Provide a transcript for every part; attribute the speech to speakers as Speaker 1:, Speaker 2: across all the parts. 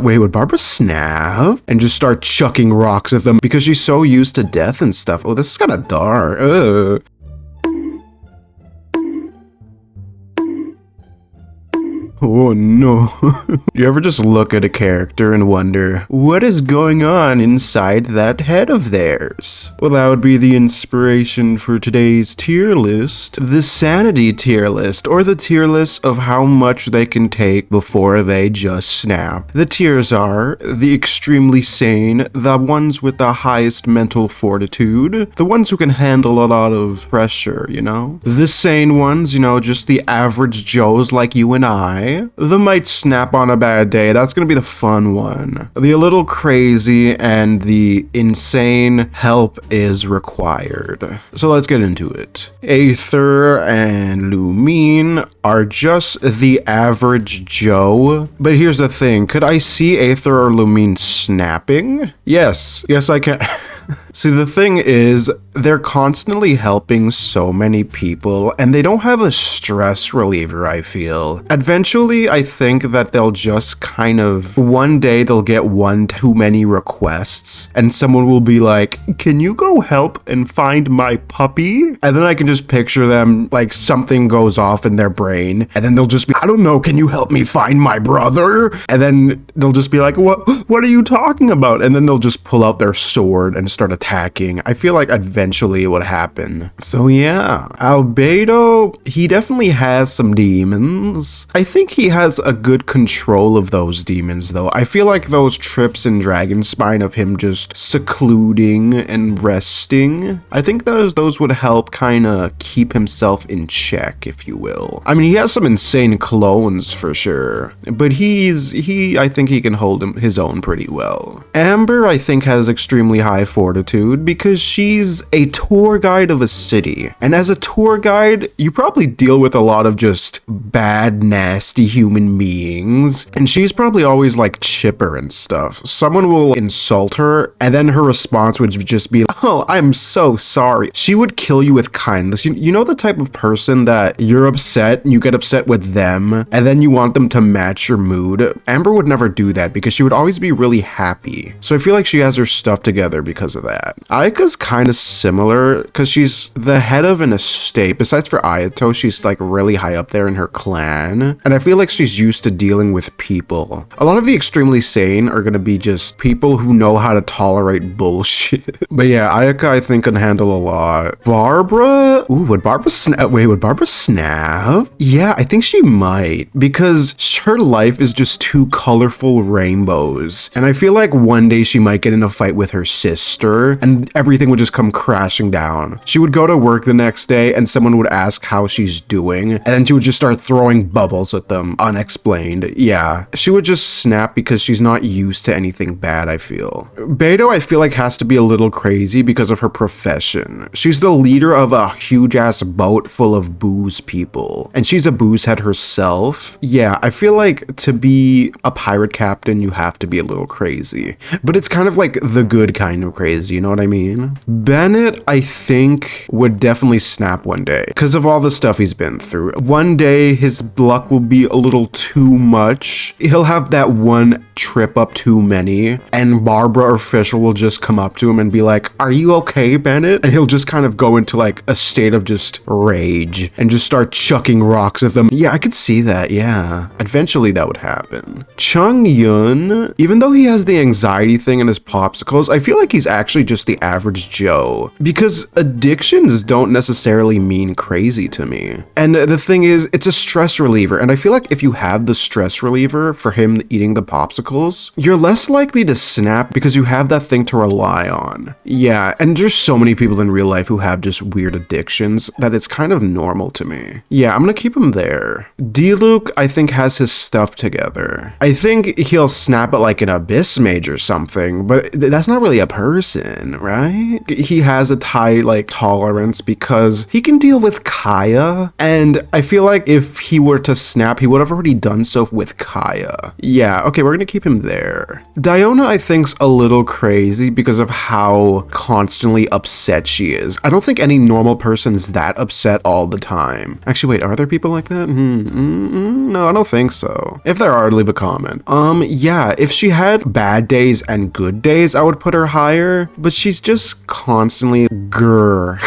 Speaker 1: Wait, would Barbara snap and just start chucking rocks at them because she's so used to death and stuff? Oh, this is kind of dark. Ugh. Oh no. You ever just look at a character and wonder, what is going on inside that head of theirs? Well, that would be the inspiration for today's tier list. The Sanity tier list, or the tier list of how much they can take before they just snap. The tiers are the extremely sane, the ones with the highest mental fortitude, the ones who can handle a lot of pressure, you know? The sane ones, you know, just the average Joes like you and I. The might snap on a bad day, that's gonna be the fun one. The a little crazy and the insane help is required. So let's get into it. Aether and Lumine are just the average Joe. But here's the thing, could I see Aether or Lumine snapping? Yes, I can. See, the thing is, they're constantly helping so many people, and they don't have a stress reliever, I feel. Eventually, I think that they'll just kind of, one day they'll get one too many requests, and someone will be like, can you go help and find my puppy? And then I can just picture them, like something goes off in their brain, and then they'll just be, I don't know, can you help me find my brother? And then they'll just be like, what are you talking about? And then they'll just pull out their sword and start attacking. I feel like eventually it would happen. So yeah, Albedo, he definitely has some demons. I think he has a good control of those demons though. I feel like those trips in Dragonspine of him just secluding and resting, I think those would help kind of keep himself in check, if you will. I mean, he has some insane clones for sure, but I think he can hold his own pretty well. Amber, I think, has extremely high fortitude because she's a tour guide of a city. And as a tour guide, you probably deal with a lot of just bad, nasty human beings. And she's probably always like chipper and stuff. Someone will insult her and then her response would just be, oh, I'm so sorry. She would kill you with kindness. You know the type of person that you're upset and you get upset with them and then you want them to match your mood? Amber would never do that because she would always be really happy. So I feel like she has her stuff together because of that. Ayaka's kind of similar because she's the head of an estate. Besides for Ayato, she's like really high up there in her clan. And I feel like she's used to dealing with people. A lot of the extremely sane are going to be just people who know how to tolerate bullshit. But yeah, Ayaka I think can handle a lot. Barbara? Ooh, would Barbara snap? Wait, would Barbara snap? Yeah, I think she might because her life is just two colorful rainbows. And I feel like one day she might get in a fight with her sister and everything would just come crashing down. She would go to work the next day and someone would ask how she's doing and then she would just start throwing bubbles at them unexplained. Yeah, she would just snap because she's not used to anything bad, I feel. Beidou I feel like has to be a little crazy because of her profession. She's the leader of a huge ass boat full of booze people and she's a booze head herself. Yeah, I feel like to be a pirate captain you have to be a little crazy, but it's kind of like the good kind of crazy, you know what I mean? Bennett, I think, would definitely snap one day because of all the stuff he's been through. One day, his luck will be a little too much. He'll have that one trip up too many, and Barbara or Fisher will just come up to him and be like, are you okay, Bennett? And he'll just kind of go into like a state of just rage and just start chucking rocks at them. Yeah, I could see that, yeah. Eventually, that would happen. Chung Yun, even though he has the anxiety thing in his popsicles, I feel like he's actually just the average Joe because addictions don't necessarily mean crazy to me. And the thing is, it's a stress reliever. And I feel like if you have the stress reliever for him eating the popsicles, you're less likely to snap because you have that thing to rely on. Yeah, and there's so many people in real life who have just weird addictions that it's kind of normal to me. Yeah, I'm gonna keep him there. D-Luke, I think, has his stuff together. I think he'll snap at like an abyss mage or something, but that's not really a person, right? He has a high like tolerance because he can deal with Kaya, and I feel like if he were to snap, he would have already done so with Kaya. Yeah, okay, we're gonna keep him there. Diona, I think's a little crazy because of how constantly upset she is. I don't think any normal person's that upset all the time. Actually, wait, are there people like that? No, I don't think so. If there are, leave a comment. Yeah, if she had bad days and good days, I would put her higher, but she's just constantly grr.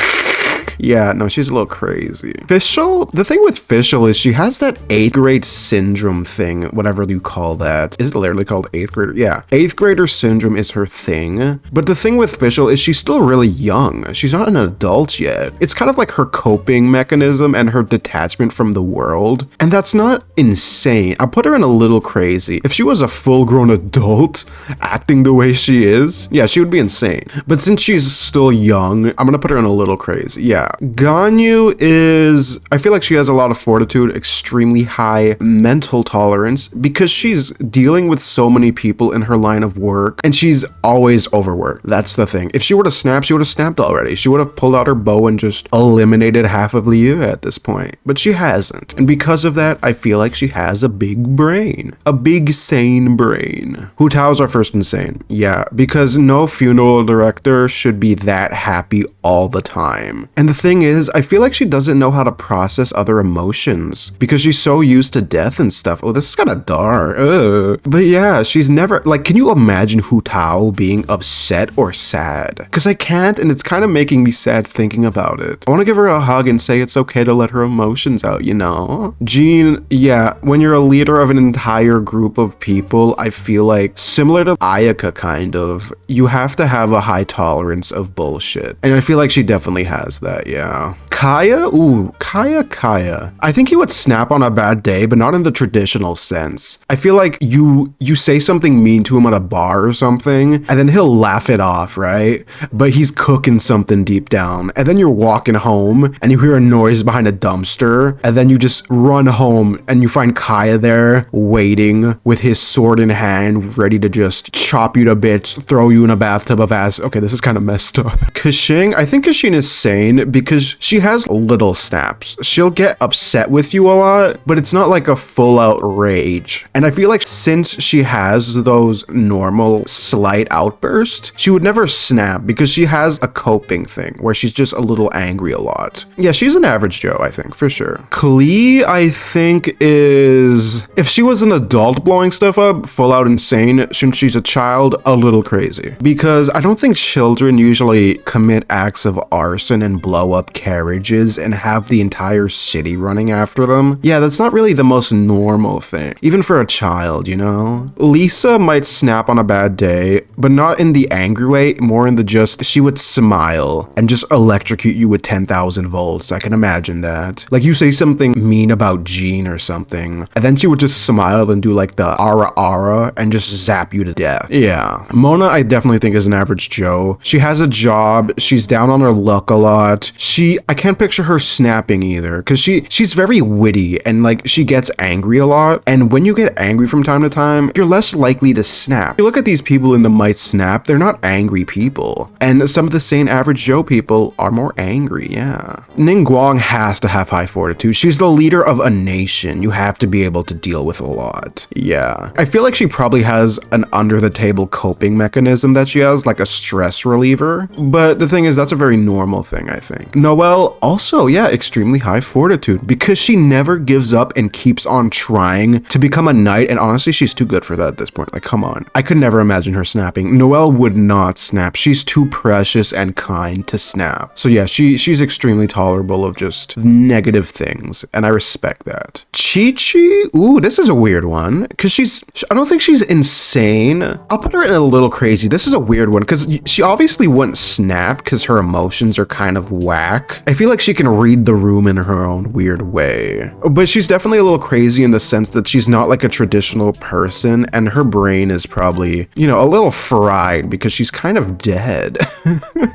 Speaker 1: Yeah, no, she's a little crazy. Fischl, the thing with Fischl is she has that 8th grade syndrome thing, whatever you call that. Is it literally called 8th grader? Yeah, 8th grader syndrome is her thing. But the thing with Fischl is she's still really young. She's not an adult yet. It's kind of like her coping mechanism and her detachment from the world. And that's not insane. I'll put her in a little crazy. If she was a full-grown adult acting the way she is, yeah, she would be insane. But since she's still young, I'm gonna put her in a little crazy. Yeah. Ganyu is, I feel like she has a lot of fortitude, extremely high mental tolerance because she's dealing with so many people in her line of work and she's always overworked. That's the thing. If she were to snap, she would have snapped already. She would have pulled out her bow and just eliminated half of Liu at this point, but she hasn't. And because of that, I feel like she has a big brain, a big sane brain. Hu Tao's our first insane. Yeah, because no funeral director should be that happy all the time. And the thing is, I feel like she doesn't know how to process other emotions because she's so used to death and stuff. Oh, this is kind of dark. But yeah, she's never, like, can you imagine Hu Tao being upset or sad? Because I can't, and it's kind of making me sad thinking about it. I want to give her a hug and say it's okay to let her emotions out, you know? Jean, yeah, when you're a leader of an entire group of people, I feel like, similar to Ayaka kind of, you have to have a high tolerance of bullshit. And I feel like she definitely has that. Yeah. Kaya? Ooh, Kaya. I think he would snap on a bad day, but not in the traditional sense. I feel like you say something mean to him at a bar or something, and then he'll laugh it off, right? But he's cooking something deep down. And then you're walking home, and you hear a noise behind a dumpster, and then you just run home, and you find Kaya there, waiting, with his sword in hand, ready to just chop you to bits, throw you in a bathtub of acid. Okay, this is kind of messed up. Kashing? I think Kashing is sane because she has little snaps. She'll get upset with you a lot, but it's not like a full out rage. And I feel like since she has those normal slight outbursts, she would never snap because she has a coping thing where she's just a little angry a lot. Yeah, she's an average Joe, I think, for sure. Klee, I think, is, if she was an adult blowing stuff up, full out insane. Since she's a child, a little crazy. Because I don't think children usually commit acts of arson and blow up carriages and have the entire city running after them. Yeah, that's not really the most normal thing, even for a child, you know? Lisa might snap on a bad day, but not in the angry way, more in the just, she would smile and just electrocute you with 10,000 volts. I can imagine that. Like you say something mean about Jean or something, and then she would just smile and do like the ara and just zap you to death. Yeah. Mona, I definitely think is an average Joe. She has a job, she's down on her luck a lot. I can't picture her snapping either, because she's very witty and like she gets angry a lot, and when you get angry from time to time, you're less likely to snap. You look at these people in the might snap, they're not angry people, and some of the sane average Joe people are more angry. Yeah. Ningguang has to have high fortitude. She's the leader of a nation. You have to be able to deal with a lot. Yeah. I feel like she probably has an under the table coping mechanism that she has, like a stress reliever, but the thing is, that's a very normal thing, I think. Noelle also, yeah, extremely high fortitude because she never gives up and keeps on trying to become a knight, and honestly, she's too good for that at this point. Like, come on. I could never imagine her snapping. Noelle would not snap. She's too precious and kind to snap. So yeah, she's extremely tolerable of just negative things, and I respect that. Chi-Chi? Ooh, this is a weird one because I don't think she's insane. I'll put her in a little crazy. This is a weird one because she obviously wouldn't snap because her emotions are kind of whack. I feel like she can read the room in her own weird way. But she's definitely a little crazy in the sense that she's not like a traditional person, and her brain is probably, you know, a little fried because she's kind of dead.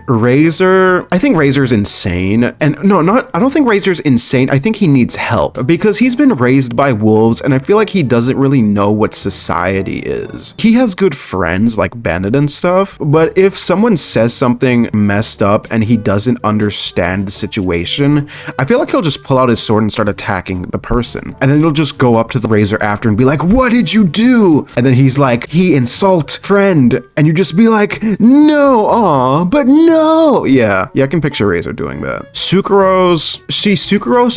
Speaker 1: Razor, I think Razor's insane. And no, I don't think Razor's insane. I think he needs help because he's been raised by wolves, and I feel like he doesn't really know what society is. He has good friends like Bennett and stuff, but if someone says something messed up and he doesn't understand the situation, I feel like he'll just pull out his sword and start attacking the person. And then he'll just go up to the Razor after and be like, "What did you do?" And then he's like, "He insult friend." And you just be like, "No, aw, but no." Yeah, I can picture Razor doing that. Sucrose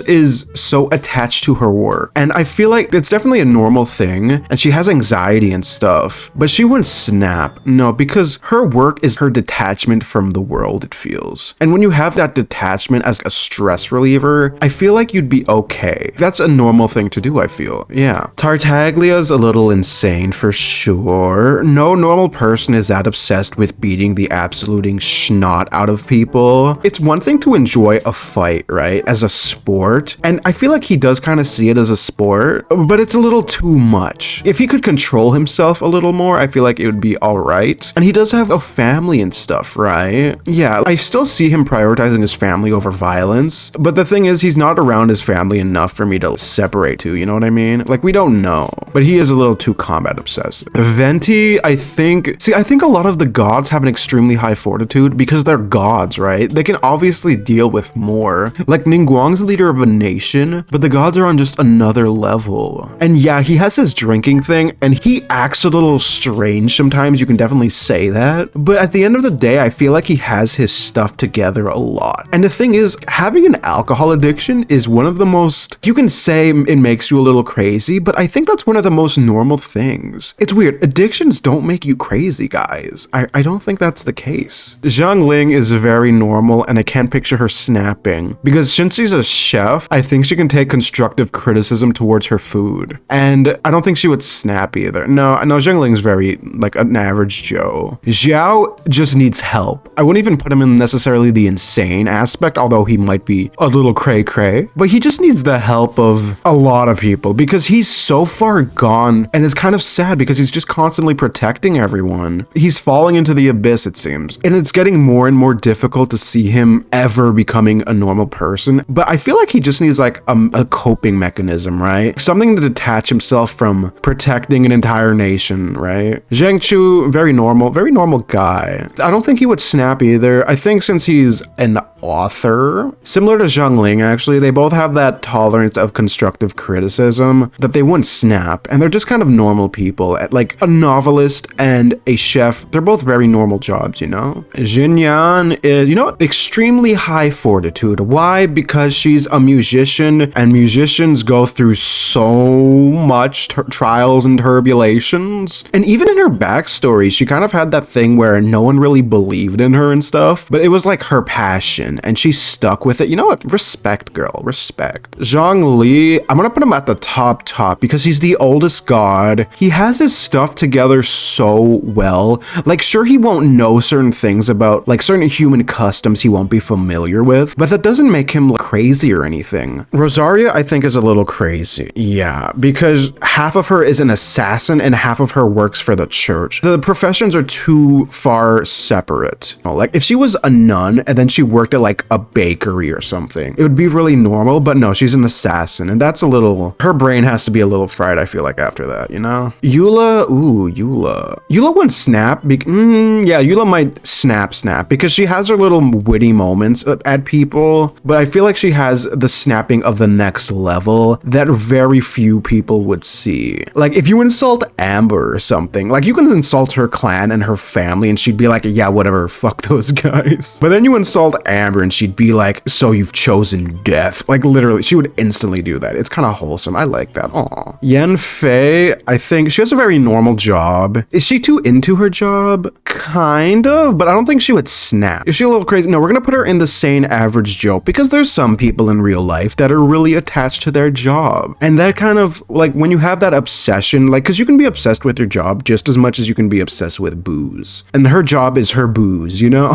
Speaker 1: is so attached to her work. And I feel like it's definitely a normal thing. And she has anxiety and stuff, but she wouldn't snap. No, because her work is her detachment from the world, it feels. And when you have that detachment as a stress reliever, I feel like you'd be okay. That's a normal thing to do, I feel. Yeah. Tartaglia's a little insane for sure. No normal person is that obsessed with beating the absoluting schnot out of people. It's one thing to enjoy a fight, right? As a sport. And I feel like he does kind of see it as a sport, but it's a little too much. If he could control himself a little more, I feel like it would be all right. And he does have a family and stuff, right? Yeah, I still see him prioritizing his family over violence. But the thing is, he's not around his family enough for me to separate two, you know what I mean? Like, we don't know. But he is a little too combat obsessed. Venti, I think a lot of the gods have an extremely high fortitude because they're gods, right? They can obviously deal with more. Like, Ningguang's the leader of a nation, but the gods are on just another level. And yeah, he has his drinking thing, and he acts a little strange sometimes, you can definitely say that. But at the end of the day, I feel like he has his stuff together a lot. And the thing is, having an alcohol addiction is one of the most, you can say it makes you a little crazy, but I think that's one of the most normal things. It's weird, addictions don't make you crazy, guys. I don't think that's the case. Zhang Ling is very normal, and I can't picture her snapping. Because since she's a chef, I think she can take constructive criticism towards her food. And I don't think she would snap either. No, Zhang Ling's very, like, an average Joe. Xiao just needs help. I wouldn't even put him in necessarily the insane aspect, although he might be a little cray-cray. But he just needs the help of a lot of people because he's so far gone, and it's kind of sad because he's just constantly protecting everyone. He's falling into the abyss, it seems. And it's getting more and more difficult to see him ever becoming a normal person. But I feel like he just needs like a coping mechanism, right? Something to detach himself from protecting an entire nation, right? Zhang Chu, very normal guy. I don't think he would snap either. I think since he's an author, similar to Zhang Ling, actually, they both have that tolerance of constructive criticism that they wouldn't snap, and they're just kind of normal people. Like a novelist and a chef, they're both very normal jobs, you know? Jinyan is, you know, extremely high fortitude. Why? Because she's a musician, and musicians go through so much trials and turbulations. And even in her backstory, she kind of had that thing where no one really believed in her and stuff, but it was like her passion, and she stuck with it. You know what? Respect, girl. Respect. Zhang Li, I'm gonna put him at the top because he's the oldest god. He has his stuff together so well. Like, sure, he won't know certain things about, like, certain human customs he won't be familiar with, but that doesn't make him look crazy or anything. Rosaria, I think, is a little crazy. Yeah, because half of her is an assassin and half of her works for the church. The professions are too far separate. Like, if she was a nun and then she worked at like a bakery or something, it would be really normal, but no, she's an assassin, and that's a little, her brain has to be a little fried, I feel like, after that, you know? Eula wouldn't snap. Yeah, Eula might snap because she has her little witty moments at people, but I feel like she has the snapping of the next level that very few people would see. Like, if you insult Amber or something, like, you can insult her clan and her family and she'd be like, yeah, whatever, fuck those guys. But then you insult Amber and she'd be like, so you've chosen death. Like, literally, she would instantly do that. It's kind of wholesome. I like that. Aw. Yan Fei, I think she has a very normal job. Is she too into her job? Kind of, but I don't think she would snap. Is she a little crazy? No, we're gonna put her in the sane average Joe, because there's some people in real life that are really attached to their job. And that kind of, like, when you have that obsession, like, because you can be obsessed with your job just as much as you can be obsessed with booze. And her job is her booze, you know?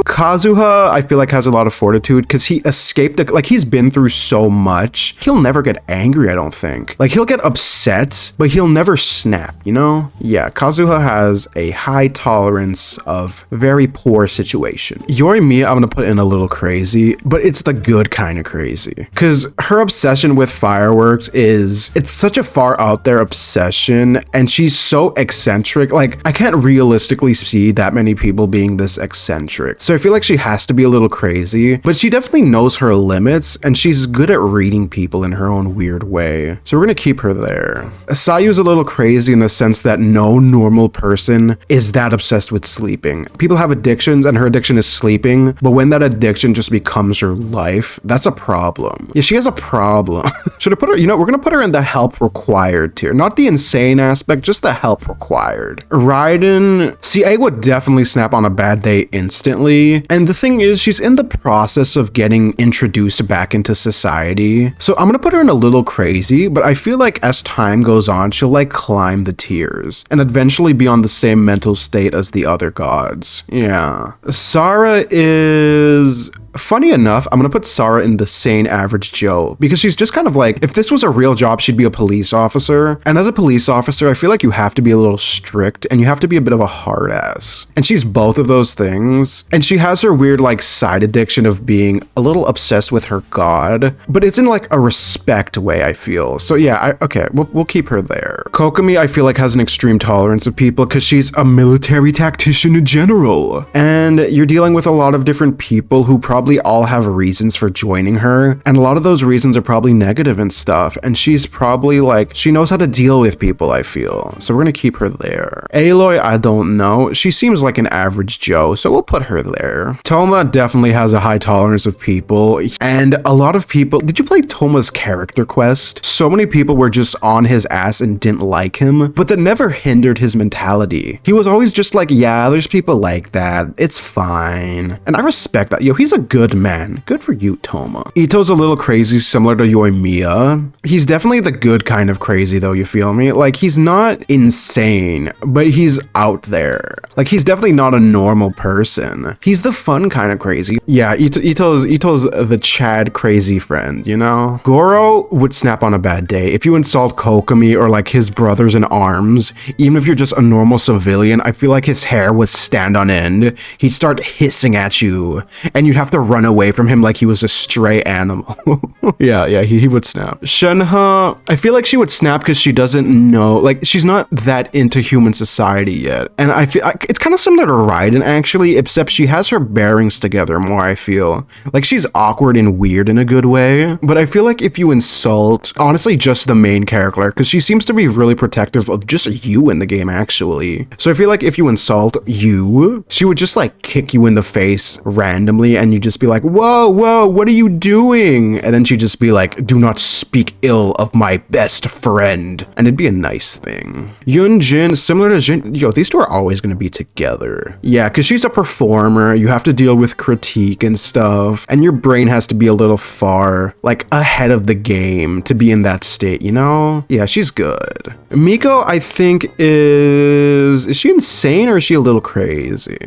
Speaker 1: Kazuha, I feel like has a lot of fortitude because he escaped, like he's been through so much. He'll never get angry, I don't think. Like he'll get upset, but he'll never snap, you know? Yeah, Kazuha has a high tolerance of very poor situation. Yoimiya, I'm gonna put in a little crazy, but it's the good kind of crazy. Because her obsession with fireworks it's such a far out there obsession, and she's so eccentric. Like, I can't realistically see that many people being this eccentric. So I feel like she has to be a little crazy, but she definitely knows her limits, and she's good at reading people in her own weird way. So we're gonna keep her there. Sayu's a little crazy in the sense that no normal person is that obsessed with sleeping. People have addictions, and her addiction is sleeping, but when that addiction just becomes her life, that's a problem. Yeah, she has a problem. Should I put her, you know, we're gonna put her in the help required tier. Not the insane aspect, just the help required. Raiden, see, I would definitely snap on a bad day instantly. And the thing is, she's in the process of getting introduced back into society. So I'm gonna put her in a little crazy, but I feel like as time goes on, she'll like climb the tiers and eventually be on the same mental state as the other gods. Yeah. Sarah is... Funny enough, I'm gonna put Sarah in the sane average Joe because she's just kind of like, if this was a real job, she'd be a police officer. And as a police officer, I feel like you have to be a little strict and you have to be a bit of a hard ass. And she's both of those things. And she has her weird like side addiction of being a little obsessed with her god, but it's in like a respect way, I feel. So yeah, okay, we'll keep her there. Kokomi, I feel like has an extreme tolerance of people because she's a military tactician in general. And you're dealing with a lot of different people who probably all have reasons for joining her, and a lot of those reasons are probably negative and stuff, and she's probably like, she knows how to deal with people, I feel. So we're gonna keep her there. Aloy, I don't know. She seems like an average Joe, so we'll put her there. Toma definitely has a high tolerance of people, and a lot of people, did you play Toma's character quest? So many people were just on his ass and didn't like him, but that never hindered his mentality. He was always just like, yeah, there's people like that, it's fine. And I respect that. Yo, he's a good man. Good for you, Toma. Ito's a little crazy, similar to Yoimiya. He's definitely the good kind of crazy though, you feel me? Like, he's not insane, but he's out there. Like, he's definitely not a normal person. He's the fun kind of crazy. Yeah, Ito's the Chad crazy friend, you know? Goro would snap on a bad day. If you insult Kokomi or like his brothers in arms, even if you're just a normal civilian, I feel like his hair would stand on end. He'd start hissing at you, and you'd have to run away from him like he was a stray animal. yeah, he would snap. Shenhe, I feel like she would snap because she doesn't know, like, she's not that into human society yet. And I feel it's kind of similar to Raiden actually, except she has her bearings together more, I feel. Like, she's awkward and weird in a good way, but I feel like if you insult, honestly, just the main character, because she seems to be really protective of just you in the game actually. So I feel like if you insult you, she would just like kick you in the face randomly, and you just be like, whoa, what are you doing? And then she'd just be like, do not speak ill of my best friend. And it'd be a nice thing. Yunjin, similar to Jin, yo, these two are always gonna be together. Yeah, because she's a performer, you have to deal with critique and stuff, and your brain has to be a little far, like, ahead of the game to be in that state, you know? Yeah, she's good. Miko, I think is she insane or is she a little crazy?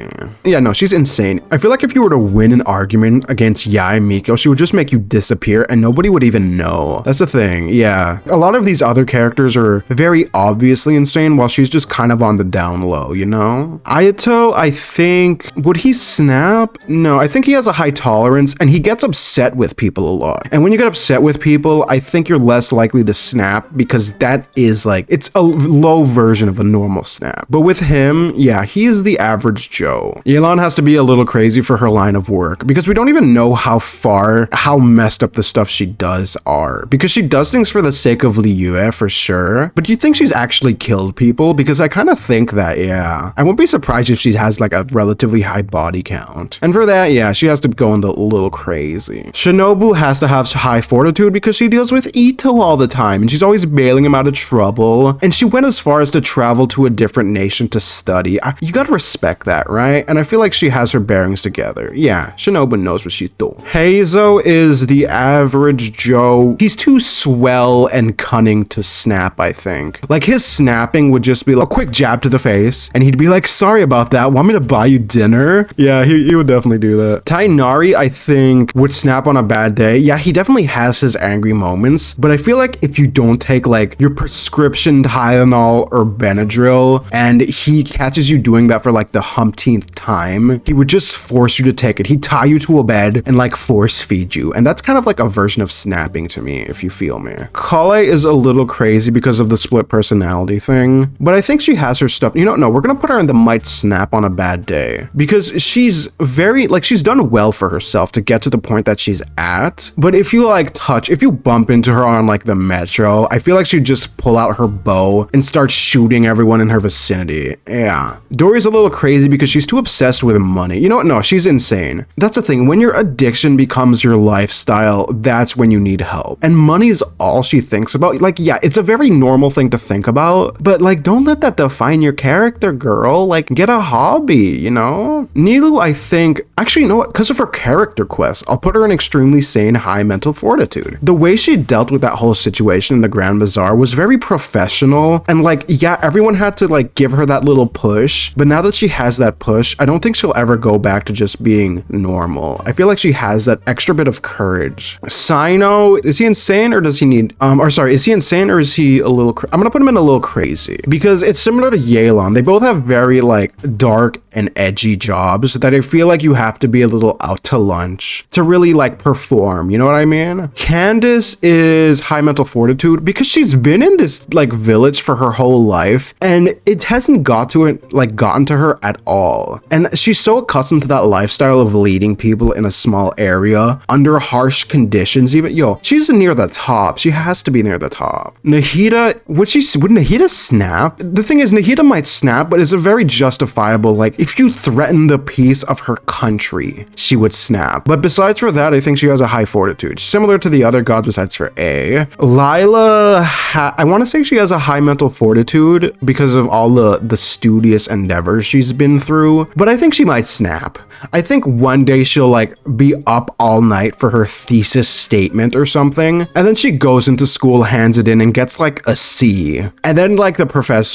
Speaker 1: Yeah, no, she's insane. I feel like if you were to win an argument against Yae Miko, she would just make you disappear and nobody would even know. That's the thing, yeah. A lot of these other characters are very obviously insane while she's just kind of on the down low, you know? Ayato, I think, would he snap? No, I think he has a high tolerance and he gets upset with people a lot. And when you get upset with people, I think you're less likely to snap because that is like, it's a low version of a normal snap. But with him, yeah, he's the average Joe. Yelan has to be a little crazy for her line of work because we don't even know how messed up the stuff she does are. Because she does things for the sake of Liyue for sure. But do you think she's actually killed people? Because I kind of think that, yeah. I won't be surprised if she has like a relatively high body count. And for that, yeah, she has to go in the little crazy. Shinobu has to have high fortitude because she deals with Ito all the time and she's always bailing him out of trouble. school, and she went as far as to travel to a different nation to study. You gotta respect that, right? And I feel like she has her bearings together. Yeah, Shinobu knows what she's doing. Heizo is the average Joe. He's too swell and cunning to snap, I think. Like, his snapping would just be like a quick jab to the face, and he'd be like, sorry about that, want me to buy you dinner? Yeah, he would definitely do that. Tainari, I think, would snap on a bad day. Yeah, he definitely has his angry moments, but I feel like if you don't take like your prescription Tylenol or Benadryl and he catches you doing that for like the umpteenth time, he would just force you to take it. He'd tie you to a bed and like force feed you, and that's kind of like a version of snapping to me, if you feel me. Kale is a little crazy because of the split personality thing, but I think she has her stuff. You know, no, we're gonna put her in the might snap on a bad day because she's very, like, she's done well for herself to get to the point that she's at. But if you like if you bump into her on like the metro, I feel like she'd just pull out her bow and start shooting everyone in her vicinity. Yeah. Dory's a little crazy because she's too obsessed with money. You know what? No, she's insane. That's the thing. When your addiction becomes your lifestyle, that's when you need help. And money's all she thinks about. Like, yeah, it's a very normal thing to think about, but like, don't let that define your character, girl. Like, get a hobby, you know? Nilu, I think, actually, you know what? Because of her character quest, I'll put her in extremely sane, high mental fortitude. The way she dealt with that whole situation in the Grand Bazaar was very professional, and like, yeah, everyone had to like give her that little push, but now that she has that push, I don't think she'll ever go back to just being normal. I feel like she has that extra bit of courage. Sino, is he insane or does he need, is he insane or is he a little, I'm gonna put him in a little crazy because it's similar to Yelan. They both have very like dark and edgy jobs that I feel like you have to be a little out to lunch to really like perform, you know what I mean? Candace is high mental fortitude because she's been in this like village for her whole life and it hasn't gotten to her at all. And she's so accustomed to that lifestyle of leading people in a small area under harsh conditions. Even, yo, she's near the top. She has to be near the top. Nahida, would Nahida snap? The thing is, Nahida might snap, but it's a very justifiable, like, if you threaten the peace of her country, she would snap. But besides for that, I think she has a high fortitude, similar to the other gods besides for A. Lila, I want to say she has a high mental fortitude because of all the studious endeavors she's been through, but I think she might snap. I think one day she'll like be up all night for her thesis statement or something, and then she goes into school, hands it in, and gets like a C. And then like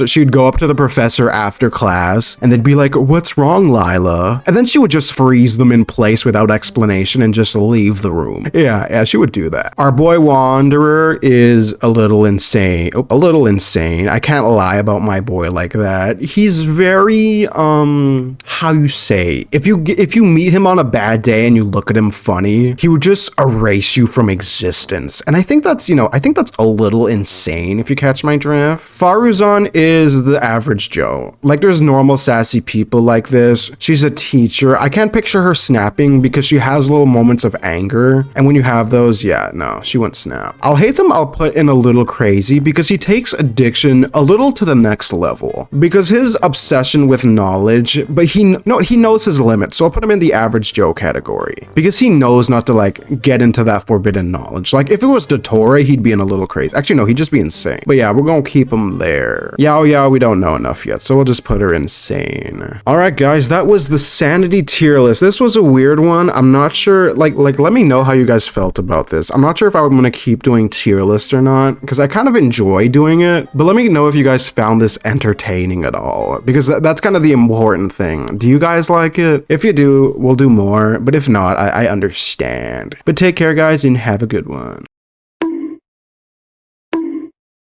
Speaker 1: she'd go up to the professor after class, and they'd be like, "What's wrong, Lila?" And then she would just freeze them in place without explanation and just leave the room. Yeah, she would do that. Our boy Wanderer is a little insane. I can't lie about my boy like that. He's very, how you say, if you meet him on a bad day and you look at him funny, he would just erase you from existence. And I think that's a little insane, if you catch my drift. Faruzan is the average Joe. Like, there's normal sassy people like this. She's a teacher. I can't picture her snapping because she has little moments of anger. And when you have those, yeah, no, she wouldn't snap. I'll put in a little crazy because he takes addiction a little to the next level. Because his obsession with knowledge, but he knows his limits. So I'll put him in the average Joe category. Because he knows not to like get into that forbidden knowledge. Like, if it was Dottore, he'd be in a little crazy. Actually, no, he'd just be insane. But yeah, we're gonna keep him there. Yeah, we don't know enough yet, so we'll just put her insane. Alright guys, that was the Sanity tier list. This was a weird one. I'm not sure, like let me know how you guys felt about this. I'm not sure if I'm gonna keep doing tier list or not, because I kind of enjoy doing it, but let me know if you guys found this entertaining at all, because that's kind of the important thing. Do you guys like it? If you do, we'll do more, but if not, I understand. But take care guys and have a good one.